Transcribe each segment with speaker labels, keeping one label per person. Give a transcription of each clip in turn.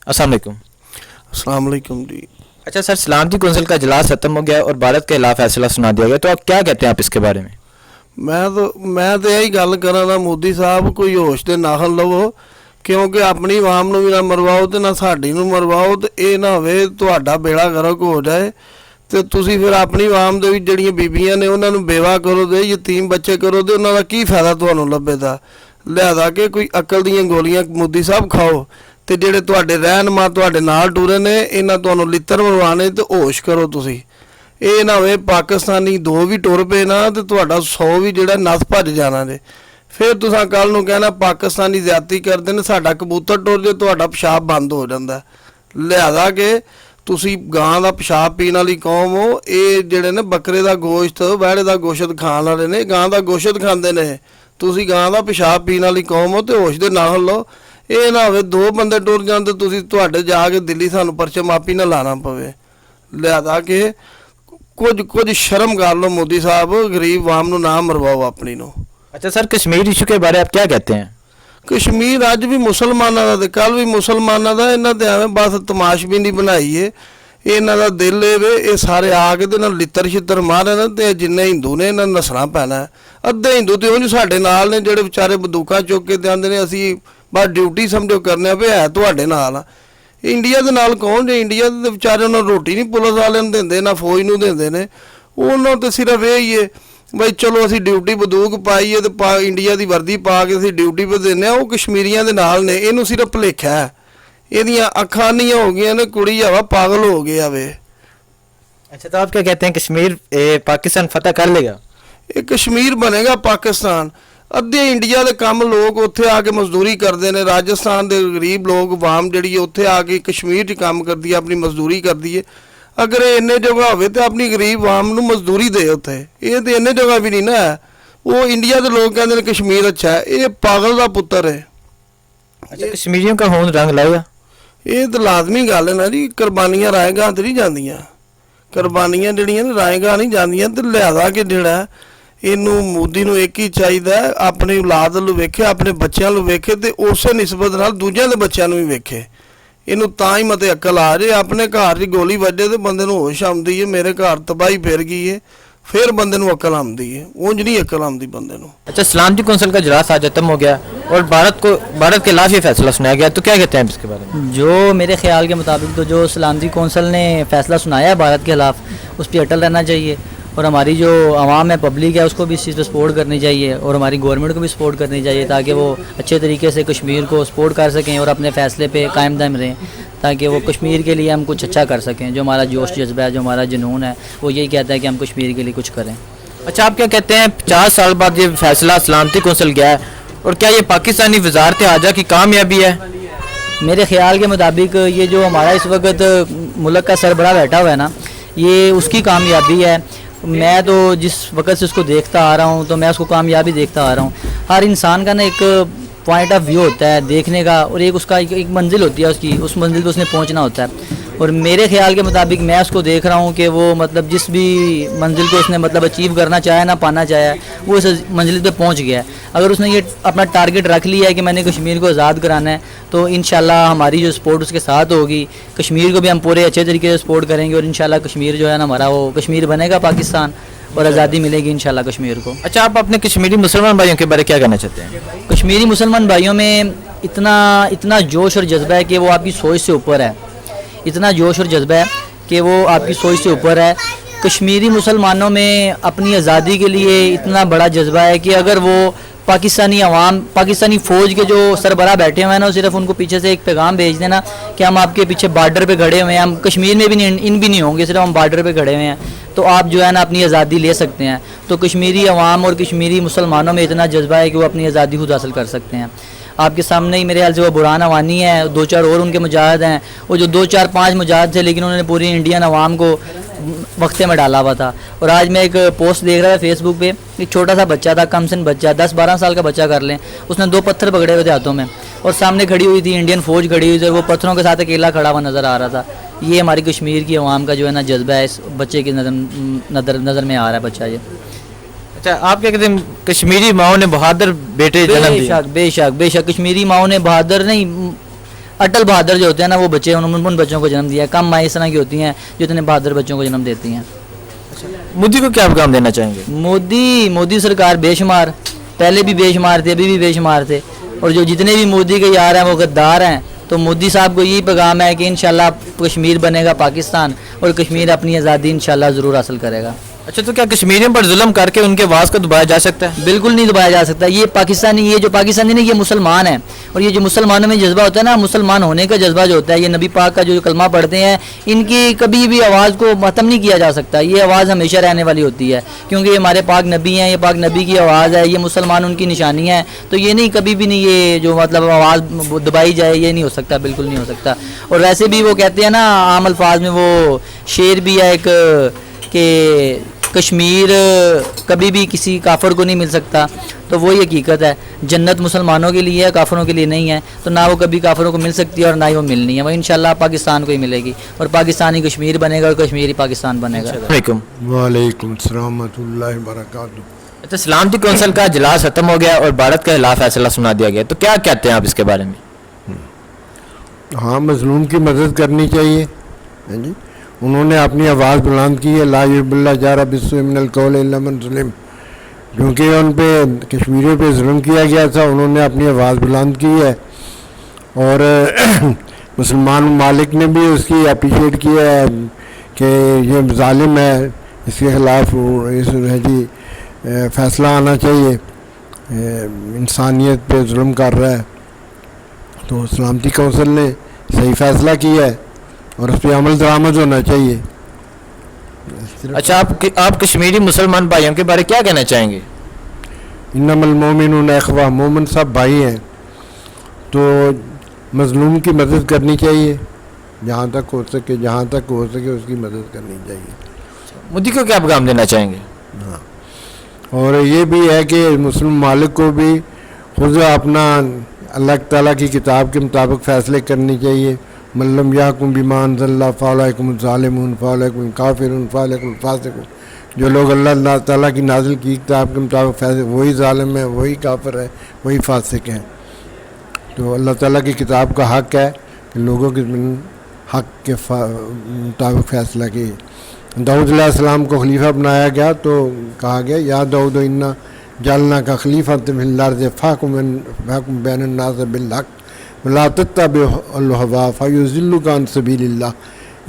Speaker 1: अस्सलाम वालेकुम।
Speaker 2: अस्सलाम वालेकुम जी।
Speaker 1: अच्छा सर, सलामती कौंसिल का इजलास खत्म हो गया और भारत के खिलाफ फैसला सुना दिया गया, तो आप क्या कहते हैं आप इसके बारे में?
Speaker 2: ਮੈਂ ਤਾਂ ਇਹੀ ਗੱਲ ਕਰਾਂ ਨਾ, ਮੋਦੀ ਸਾਹਿਬ ਕੋਈ ਹੋਸ਼ ਦੇ ਨਾਖਣ ਲਵੋ, ਕਿਉਂਕਿ ਆਪਣੀ ਆਵਾਮ ਨੂੰ ਵੀ ਨਾ ਮਰਵਾਓ ਤੇ ਨਾ ਸਾਡੀ ਨੂੰ ਮਰਵਾਓ, ਤੇ ਇਹ ਨਾ ਹੋਵੇ ਤੁਹਾਡਾ ਬੇੜਾ ਗਰਕ ਹੋ ਜਾਏ ਤੇ ਤੁਸੀਂ ਫਿਰ ਆਪਣੀ ਆਵਾਮ ਦੇ ਵਿੱਚ ਜਿਹੜੀਆਂ ਬੀਬੀਆਂ ਨੇ ਉਹਨਾਂ ਨੂੰ ਬੇਵਾ ਕਰੋ ਤੇ ਯਤੀਮ ਬੱਚੇ ਕਰੋ ਤੇ ਉਹਨਾਂ ਦਾ ਕੀ ਫਾਇਦਾ ਤੁਹਾਨੂੰ ਲੱਭੇਦਾ। ਲਿਆਦਾ ਕਿ ਕੋਈ ਅਕਲ ਦੀਆਂ ਗੋਲੀਆਂ ਮੋਦੀ ਸਾਹਿਬ ਖਾਓ ਤੇ ਜਿਹੜੇ ਤੁਹਾਡੇ ਰਹਿਨੁਮਾ ਤੁਹਾਡੇ ਨਾਲ ਟੁਰੇ ਨੇ ਇਹਨਾਂ ਤੁਹਾਨੂੰ ਲਿੱਤਰ ਮਰਵਾਣੇ ਤੇ ਹੋਸ਼ ਕਰੋ ਤੁਸੀਂ। ਇਹ ਨਾ ਹੋਵੇ ਪਾਕਿਸਤਾਨੀ ਦੋ ਵੀ ਟੁਰ ਪਏ ਨਾ ਤੇ ਤੁਹਾਡਾ 100 ਵੀ ਜਿਹੜਾ ਨੱਸ ਭੱਜ ਜਾਣਾ ਜੇ। ਫਿਰ ਤੁਸੀਂ ਕੱਲ ਨੂੰ ਕਹਿਣਾ ਪਾਕਿਸਤਾਨੀ ਜ਼ਿਆਦਤੀ ਕਰਦੇ ਨੇ, ਸਾਡਾ ਕਬੂਤਰ ਟੁਰ ਜੇ ਤੁਹਾਡਾ ਪਿਸ਼ਾਬ ਬੰਦ ਹੋ ਜਾਂਦਾ। ਲਿਆਦਾ ਕਿ ਤੁਸੀਂ ਗਾਂ ਦਾ ਪਿਸ਼ਾਬ ਪੀਣ ਵਾਲੀ ਕੌਮ ਹੋ। ਇਹ ਜਿਹੜੇ ਨੇ ਬੱਕਰੇ ਦਾ ਗੋਸ਼ਤ ਵਹਿੜੇ ਦਾ ਗੋਸ਼ਤ ਖਾਣ ਵਾਲੇ ਨੇ, ਗਾਂ ਦਾ ਗੋਸ਼ਤ ਖਾਂਦੇ ਨੇ। ਤੁਸੀਂ ਗਾਂ ਦਾ ਪਿਸ਼ਾਬ ਪੀਣ ਵਾਲੀ ਕੌਮ ਹੋ ਤੇ ਹੋਸ਼ ਦੇ ਨਾਲ ਲਓ। ਇਹ ਨਾ ਹੋਵੇ ਦੋ ਬੰਦੇ ਟੁਰ ਜਾਣ ਤੇ ਤੁਸੀਂ ਤੁਹਾਡੇ ਜਾ ਕੇ ਦਿੱਲੀ ਸਾਨੂੰ ਪਰਚੇ ਮਾਪੀ ਨਾ ਲਾਣਾ ਪਵੇ। ਲਿਆਦਾ ਕਿ ਕੁਝ ਸ਼ਰਮ ਕਰ ਲਓ ਮੋਦੀ ਸਾਹਿਬ, ਗਰੀਬ ਆਵਾਮ ਨੂੰ ਨਾ ਮਰਵਾਓ ਆਪਣੀ ਨੂੰ।
Speaker 1: अच्छा सर, कश्मीर इशू के बारे में आप क्या कहते हैं?
Speaker 2: ਕਸ਼ਮੀਰ ਅੱਜ ਵੀ ਮੁਸਲਮਾਨਾਂ ਦਾ ਤੇ ਕੱਲ ਵੀ ਮੁਸਲਮਾਨਾਂ ਦਾ। ਇਹਨਾਂ ਤੇ ਐਵੇਂ ਬਸ ਤਮਾਸ਼ਬੀਨੀ ਬਣਾਈ ਏ। ਇਹਨਾਂ ਦਾ ਦਿਲ ਇਹ ਵੇ ਇਹ ਸਾਰੇ ਆ ਕੇ ਤੇ ਨਾਲ ਲਿੱਤਰ ਛਿੱਤਰ ਮਾਰਨ ਤੇ ਜਿੰਨੇ ਹਿੰਦੂ ਨੇ ਇਹਨਾਂ ਨੂੰ ਨਸਣਾ ਪੈਣਾ। ਅੱਧੇ ਹਿੰਦੂ ਤੇ ਉਂਝ ਸਾਡੇ ਨਾਲ ਨੇ ਜਿਹੜੇ ਵਿਚਾਰੇ ਬੰਦੂਕਾਂ ਚੁੱਕ ਕੇ ਤੇ ਆਂਦੇ ਨੇ ਅਸੀਂ ਬਸ ਡਿਊਟੀ ਸਮਝੋ ਕਰਨੇ ਪਏ ਹੈ ਤੁਹਾਡੇ ਨਾਲ। ਇੰਡੀਆ ਦੇ ਨਾਲ ਕੌਣ ਜੇ? ਇੰਡੀਆ ਦੇ ਵਿਚਾਰੇ ਉਹਨਾਂ ਨੂੰ ਰੋਟੀ ਨਹੀਂ ਪੁਲਿਸ ਵਾਲਿਆਂ ਨੂੰ ਦਿੰਦੇ ਨਾ ਫੌਜ ਨੂੰ ਦਿੰਦੇ ਨੇ। ਉਹਨਾਂ ਤੇ ਸਿਰਫ ਇਹ ਹੀ ਹੈ ਬਈ ਚਲੋ ਅਸੀਂ ਡਿਊਟੀ ਬੰਦੂਕ ਪਾਈਏ ਤੇ ਇੰਡੀਆ ਦੀ ਵਰਦੀ ਪਾ ਕੇ ਅਸੀਂ ਡਿਊਟੀ 'ਤੇ ਦਿੰਦੇ ਹਾਂ। ਉਹ ਕਸ਼ਮੀਰੀਆਂ ਦੇ ਨਾਲ ਨੇ, ਇਹਨੂੰ ਸਿਰਫ ਭੁਲੇਖਾ ਹੈ। ਇਹਦੀਆਂ ਅੱਖਾਂ ਨਹੀਂ ਹੋ ਗਈਆਂ ਨੇ, ਕੁੜੀ ਹਵਾ ਪਾਗਲ ਹੋ ਗਿਆ ਵੇ।
Speaker 1: अच्छा, तो आप क्या कहते हैं कश्मीर पाकिस्तान फतह कर लेगा?
Speaker 2: ਇਹ ਕਸ਼ਮੀਰ ਬਣੇਗਾ ਪਾਕਿਸਤਾਨ। ਅੱਧੇ ਇੰਡੀਆ ਦੇ ਕੰਮ ਲੋਕ ਉੱਥੇ ਆ ਕੇ ਮਜ਼ਦੂਰੀ ਕਰਦੇ ਨੇ। ਰਾਜਸਥਾਨ ਦੇ ਗਰੀਬ ਲੋਕ ਆਵਾਮ ਜਿਹੜੀ ਹੈ ਉੱਥੇ ਆ ਕੇ ਕਸ਼ਮੀਰ 'ਚ ਕੰਮ ਕਰਦੀ ਹੈ, ਆਪਣੀ ਮਜ਼ਦੂਰੀ ਕਰਦੀ ਹੈ। ਅਗਰ ਇਹ ਇੰਨੇ ਜਗ੍ਹਾ ਹੋਵੇ ਤਾਂ ਆਪਣੀ ਗਰੀਬ ਆਵਾਮ ਨੂੰ ਮਜ਼ਦੂਰੀ ਦੇ ਉੱਥੇ। ਇਹ ਤਾਂ ਇੰਨੇ ਜਗ੍ਹਾ ਵੀ ਨਹੀਂ ਨਾ ਹੈ। ਉਹ ਇੰਡੀਆ ਦੇ ਲੋਕ ਕਹਿੰਦੇ ਨੇ ਕਸ਼ਮੀਰ ਅੱਛਾ ਹੈ। ਇਹ ਪਾਗਲ ਦਾ ਪੁੱਤਰ ਹੈ।
Speaker 1: अच्छा, कश्मीरियों का खून रंग लाएगा?
Speaker 2: ਇਹ ਤਾਂ ਲਾਜ਼ਮੀ ਗੱਲ ਹੈ ਨਾ ਜੀ। ਕੁਰਬਾਨੀਆਂ ਰਾਏਗਾਹ ਤੇ ਨਹੀਂ ਜਾਂਦੀਆਂ। ਕੁਰਬਾਨੀਆਂ ਜਿਹੜੀਆਂ ਨੇ ਰਾਏਗਾਹ ਨਹੀਂ ਜਾਂਦੀਆਂ। ਤੇ ਲਿਆਦਾ ਕਿ ਜਿਹੜਾ ਇਹਨੂੰ ਮੋਦੀ ਨੂੰ ਇੱਕ ਹੀ ਚਾਹੀਦਾ, ਆਪਣੀ ਔਲਾਦ ਨੂੰ ਵੇਖੇ, ਆਪਣੇ ਬੱਚਿਆਂ ਨੂੰ ਵੇਖੇ ਤੇ ਉਸੇ ਨਿਸਬਤ ਨਾਲ ਦੂਜਿਆਂ ਦੇ ਬੱਚਿਆਂ ਨੂੰ ਵੀ ਵੇਖੇ। ਇਹਨੂੰ ਤਾਂ ਹੀ ਮਤੇ ਅਕਲ ਆ ਜੇ। ਆਪਣੇ ਘਰ 'ਚ ਗੋਲੀ ਵੱਜੇ ਤੇ ਬੰਦੇ ਨੂੰ ਹੋਸ਼ ਆਉਂਦੀ ਹੈ, ਮੇਰੇ ਘਰ ਤਬਾਹੀ ਫਿਰ ਗਈ ਹੈ, ਫਿਰ ਬੰਦੇ ਨੂੰ ਅਕਲ ਆਉਂਦੀ ਹੈ। ਉਂਝ नहीं अकल आती बंदे को।
Speaker 1: अच्छा, सलामती कौंसिल का इजलास आज खत्म हो गया और भारत के खिलाफ ये फैसला सुनाया गया, तो क्या कहते हैं इसके बारे में?
Speaker 3: जो मेरे ख्याल के मुताबिक तो जो सलामती कौंसिल ने फैसला सुनाया है भारत के खिलाफ, उस पर अटल रहना चाहिए और हमारी जो आवाम है, पब्लिक है, उसको भी इस चीज़ पर सपोर्ट करनी चाहिए और हमारी गवर्नमेंट को भी सपोर्ट करनी चाहिए ताकि वो अच्छे तरीके से कश्मीर को सपोर्ट कर सकें और अपने फ़ैसले पे कायम दायम रहें, ताकि वो कश्मीर के लिए हम कुछ अच्छा कर सकें। जो हमारा जोश जज्बा है, जो हमारा जुनून है, वो यही कहता है कि हम कश्मीर के लिए कुछ करें।
Speaker 1: अच्छा, आप क्या कहते हैं 50 साल बाद ये फैसला सलामती कौंसिल गया है और क्या ये पाकिस्तानी वजारत आजा की कामयाबी है?
Speaker 3: मेरे ख्याल के मुताबिक ये जो हमारा इस वक्त मुल्क का सरबराह बैठा हुआ है ना, ये उसकी कामयाबी है। मैं तो जिस वक्त से उसको देखता आ रहा हूँ तो मैं उसको कामयाबी देखता आ रहा हूँ। हर इंसान का ना एक पॉइंट ऑफ व्यू होता है देखने का और एक उसका एक मंजिल होती है उसकी, उस मंजिल पे उसने पहुँचना होता है। और मेरे ख्याल के मुताबिक मैं उसको देख रहा हूँ कि वो मतलब जिस भी मंजिल को उसने मतलब अचीव करना चाहे ना पाना चाहे, वो उस मंजिल पे पहुँच गया है। अगर उसने ये अपना टारगेट रख लिया है कि मैंने कश्मीर को आज़ाद कराना है, तो इंशाल्लाह हमारी जो सपोर्ट उसके साथ होगी। कश्मीर को भी हम पूरे अच्छे तरीके से सपोर्ट करेंगे और इंशाल्लाह कश्मीर जो है ना हमारा, वो कश्मीर बनेगा पाकिस्तान और आज़ादी मिलेगी इंशाल्लाह कश्मीर को।
Speaker 1: अच्छा, आप अपने कश्मीरी मुसलमान भाइयों के बारे में क्या कहना चाहते हैं?
Speaker 3: कश्मीरी मुसलमान भाइयों में इतना जोश और जज्बा है कि वो आपकी सोच से ऊपर है। इतना जोश और जज्बा है कि वो आपकी सोच से ऊपर है। कश्मीरी मुसलमानों में अपनी आज़ादी के लिए इतना बड़ा जज्बा है कि अगर वो पाकिस्तानी अवाम, पाकिस्तानी फ़ौज के जो सरबराह बैठे हुए हैं ना, सिर्फ उनको पीछे से एक पैगाम भेज देना कि हम आपके पीछे बॉर्डर पे खड़े हुए हैं, हम कश्मीर में भी नहीं, इन भी नहीं होंगे, सिर्फ हम बॉर्डर पे खड़े हुए हैं, तो आप जो है ना अपनी आज़ादी ले सकते हैं। तो कश्मीरी अवाम और कश्मीरी मुसलमानों में इतना जज्बा है कि वो अपनी आज़ादी खुद हासिल कर सकते हैं। आपके सामने ही मेरे ख्याल से वो बुरहान अवानी है, 2-4 और उनके मुजाहिद हैं। वो जो 2-4-5 मुजाहिद थे, लेकिन उन्होंने पूरी इंडियन अवाम को वक्ते में डाला हुआ था। और आज मैं एक पोस्ट देख रहा था फेसबुक पे, एक छोटा सा बच्चा था, कम से बच्चा 10-12 साल का बच्चा कर लें, उसने 2 पत्थर पकड़े हुए थे हाथों में और सामने खड़ी हुई थी इंडियन फ़ौज खड़ी हुई थी और वो पत्थरों के साथ अकेला खड़ा हुआ नज़र आ रहा था। ये हमारी कश्मीर की अवाम का जो है ना जज्बा है, इस बच्चे की नज़र में आ रहा है बच्चा ये।
Speaker 1: अच्छा, आप क्या कहते हैं कश्मीरी माओ ने बहादुर बेटे जन्म दिए?
Speaker 3: बेशक बेशक बेशक कश्मीरी माओ ने बहादुर नहीं, अटल बहादुर जो होते हैं ना वो बच्चे, उन बच्चों को जन्म दिया है। कम माँ इस तरह की होती हैं जो इतने बहादुर बच्चों को जन्म देती हैं।
Speaker 1: मोदी को क्या पैगाम देना चाहेंगे?
Speaker 3: मोदी सरकार बेशुमार, पहले भी बेशुमार थे, अभी भी बेशुमार थे, और जो जितने भी मोदी के यार हैं वो गद्दार हैं। तो मोदी साहब को यही पैगाम है कि इंशाल्लाह कश्मीर बनेगा पाकिस्तान, और कश्मीर अपनी आज़ादी इंशाल्लाह ज़रूर हासिल करेगा।
Speaker 1: अच्छा, तो क्या कश्मीरियों पर जुल्म करके उनके आवाज़ को दबाया जा सकता है?
Speaker 3: बिल्कुल नहीं दबाया जा सकता। ये पाकिस्तानी, ये जो पाकिस्तानी नहीं, ये मुसलमान है, और ये जो मुसलमानों में जज्बा होता है ना, मुसलमान होने का जज्बा जो होता है, ये नबी पाक का जो कलमा पढ़ते हैं, इनकी कभी भी आवाज़ को ख़त्म नहीं किया जा सकता। ये आवाज़ हमेशा रहने वाली होती है, क्योंकि ये हमारे पाक नबी हैं, ये पाक नबी की आवाज़ है, ये मुसलमान उनकी निशानी है। तो ये नहीं, कभी भी नहीं ये जो मतलब आवाज़ दबाई जाए, ये नहीं हो सकता, बिल्कुल नहीं हो सकता। और वैसे भी वो कहते हैं ना आम अल्फाज में, वो शेर भी है एक कि कश्मीर कभी भी किसी काफर को नहीं मिल सकता। तो वही हकीकत है, जन्नत मुसलमानों के लिए है, काफरों के लिए नहीं है। तो ना वो कभी काफरों को मिल सकती है और ना ही वो मिलनी है। वो इंशाल्लाह पाकिस्तान को ही मिलेगी, और पाकिस्तान ही कश्मीर बनेगा और कश्मीर ही पाकिस्तान बनेगा।
Speaker 1: वालेकुम।
Speaker 4: वालेकुम सलाम वरहमतुल्लाहि वबरकातुहू।
Speaker 1: अच्छा, सलामती कौंसिल का इजलास खत्म हो गया और भारत के खिलाफ फैसला सुना दिया गया, तो क्या कहते हैं आप इसके बारे में?
Speaker 4: हाँ, मजलूम की मदद करनी चाहिए। हाँ जी, उन्होंने अपनी आवाज़ बुलंद की है, ला युहिब्बुल्लाह जारा बिस्सुइ मिनल कौलि इल्ला मन ज़ुलिम। क्योंकि उन पे कश्मीरियों पे जुल्म किया गया था, उन्होंने अपनी आवाज़ बुलंद की है, और मुसलमान मालिक ने भी उसकी अप्रिशिएट किया है कि ये जालिम है, इसके ख़िलाफ़ इस है जी फ़ैसला आना चाहिए, इंसानियत पे जुल्म कर रहा है। तो सलामती कौंसिल ने सही फ़ैसला किया है और उस पर अमल दरामद होना चाहिए।
Speaker 1: अच्छा, आप कश्मीरी मुसलमान भाइयों के बारे क्या कहना चाहेंगे?
Speaker 4: इन्नमल मोमिनून इख्वा, मोमिन सब भाई हैं। तो मजलूम की मदद करनी चाहिए, जहाँ तक हो सके उसकी मदद करनी चाहिए।
Speaker 1: मोदी को क्या पैगाम देना चाहेंगे?
Speaker 4: हाँ, और ये भी है कि मुस्लिम मालिक को भी खुद अपना अल्लाह ताला की किताब के मुताबिक फ़ैसले करनी चाहिए। मल्लम याकुम बिमा अनज़लल्लाह फ़अलैकुम ज़ालिमून फ़अलैकुम काफ़िरून फ़अलैकुम फ़ासिक़ून। जो लोग अल्लाह ताला की नाज़िल की किताब के मुताबिक फैसले, वही ज़ालिम है, वही काफिर है, वही फासिक है। तो अल्लाह ताला की किताब का हक़ है कि लोगों के हक़ के मुताबिक फ़ैसला किए। दाऊद अलैहिस्सलाम को खलीफा बनाया गया तो कहा गया, या दाऊद इन्ना जअलना का खलीफ़तन फिल अर्ज़ फ़हकुम बैनन नास बिल हक़ वला तत्तबि'ल हवा फयुज़िल्लुका अन सबीलिल्लाह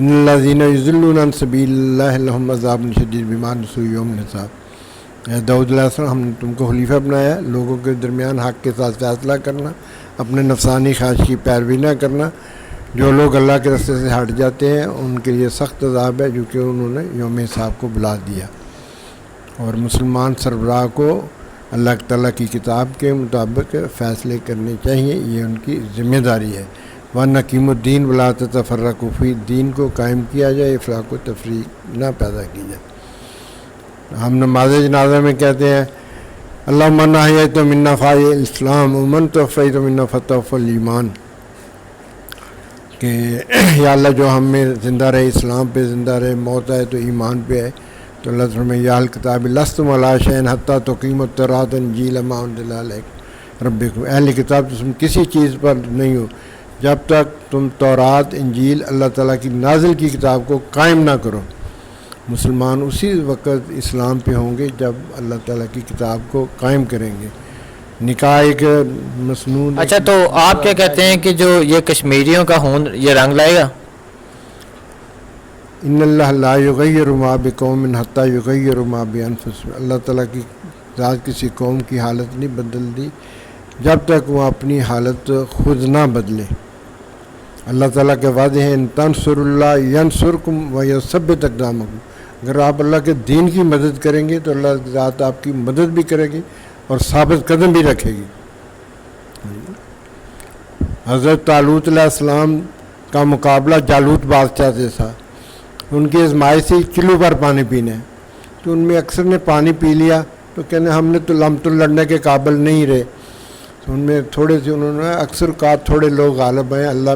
Speaker 4: इन्नल्लज़ीना युज़िल्लूना अन सबीलिल्लाह लहुम अज़ाबुन शदीद बिमा नसू यौमल हिसाब। दाऊद अलैहिस्सलाम, हमने तुमको खलीफा बनाया, लोगों के दरमियान हक़ के साथ फ़ैसला करना, अपने नफसानी ख्वाहिश की पैरवी न करना। जो लोग अल्लाह के रास्ते से हट जाते हैं उनके लिए सख्त अज़ाब है, जो कि उन्होंने यौम हिसाब को बुला दिया। और मुसलमान सरबराह को अल्लाह ताला की किताब के मुताबिक फ़ैसले करने चाहिए, ये उनकी ज़िम्मेदारी है। व नकीमुद्दीन वला ततफ़र्रक़ू फ़ीह, दीन को कायम किया जाए, इफ़राक़ व तफ़रीक़ ना पैदा की जाए। हम नमाज जनाज़ा में कहते हैं, अल्लाहुम्मा मन अहयैता मिन्ना फ़ाहियल इस्लाम व मन तवफ़्फ़ैता मिन्ना फ़तवफ़्फ़ल ईमान, कि या अल्लाह जो हमें ज़िंदा रहे इस्लाम पे ज़िंदा रहे, मौत आए तो ईमान पे है। तो अल्लाह फरमाए, या अहल किताब लस्तुम अला शैइन हत्ता तुक़ीमुत तौरात व इंजील मा उनज़िला अलैकुम रब्बिकुम। अहल किताब, तुम किसी चीज़ पर नहीं हो जब तक तुम तौरात इंजील अल्लाह ताला की नाजिल की किताब को कायम ना करो। मुसलमान उसी वक्त इस्लाम पे होंगे जब अल्लाह ताला की किताब को कायम करेंगे। निकाह एक मसनून।
Speaker 1: अच्छा, तो आप क्या कहते हैं कि जो ये कश्मीरियों का खून ये रंग लाएगा?
Speaker 4: इन्नल्लाह ला युग़य्यिरु मा बिक़ौमिन हत्ता युग़य्यिरु मा बिअनफुसिहिम। अल्लाह ताला की ज़ात किसी कौम की हालत नहीं बदलती जब तक वो अपनी हालत खुद ना बदले। अल्लाह ताला के वादे हैं, इन तंसुरुल्लाह यंसुरकुम व युसब्बित अक़दामकुम। अगर आप अल्लाह के दीन की मदद करेंगे तो अल्लाह की ज़ात आपकी मदद भी करेगी और साबित कदम भी रखेगी। हज़रत तालूत अलैहिस्सलाम का मुकाबला जालूत बादशाह से था। उनकी आज़माइश से चिल्लू पर पानी पीने, तो उनमें अक्सर ने पानी पी लिया तो कहने हम तो लड़ने के काबिल नहीं रहे। तो उनमें थोड़े से उन्होंने अक्सर कहा, थोड़े लोग गालिब हैं अल्लाह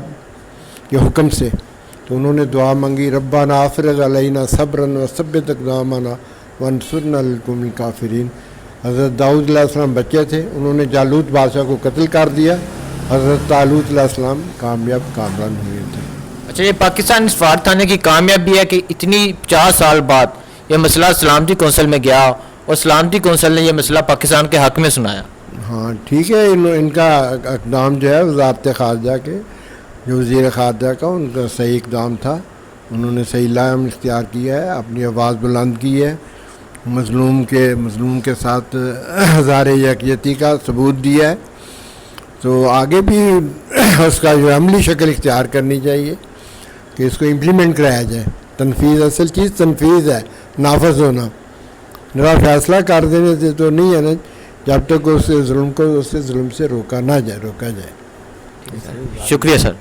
Speaker 4: के हुक्म से। तो उन्होंने दुआ मांगी, रब्बाना आफ़रिग़ अलैना सब्रन व सब्बित अक़दामना वंसुरना अलल क़ौमिल काफ़िरीन। हज़रत दाऊद अलैहिस्सलाम बच्चे थे, उन्होंने जालूत बादशाह को कत्ल कर दिया हज़रत तालूत अलैहिस्सलाम कामयाब कामरान हुए थे।
Speaker 1: अच्छा, ये पाकिस्तान सफारत खाने की कामयाबी है कि इतनी 50 साल बाद ये मसला सलामती कौंसिल में गया और सलामती कौंसिल ने ये मसला पाकिस्तान के हक में सुनाया।
Speaker 4: हाँ ठीक है, इनका इकदाम जो है वज़ारत ख़ारजा के जो वज़ीर ख़ारजा का उनका सही इकदाम था। उन्होंने सही लाम इख्तियार किया है, अपनी आवाज़ बुलंद की है, मज़लूम के साथ हज़ार यकयती का सबूत दिया है। तो आगे भी उसका जो अमली शक्ल इख्तियार करनी चाहिए कि इसको इम्प्लीमेंट कराया जाए। तनफीज़, असल चीज़ तनफीज़ है, नाफज होना। मेरा फैसला कर देने से तो नहीं है ना, जब तक उससे जुल्म से रोका जाए।
Speaker 1: शुक्रिया सर।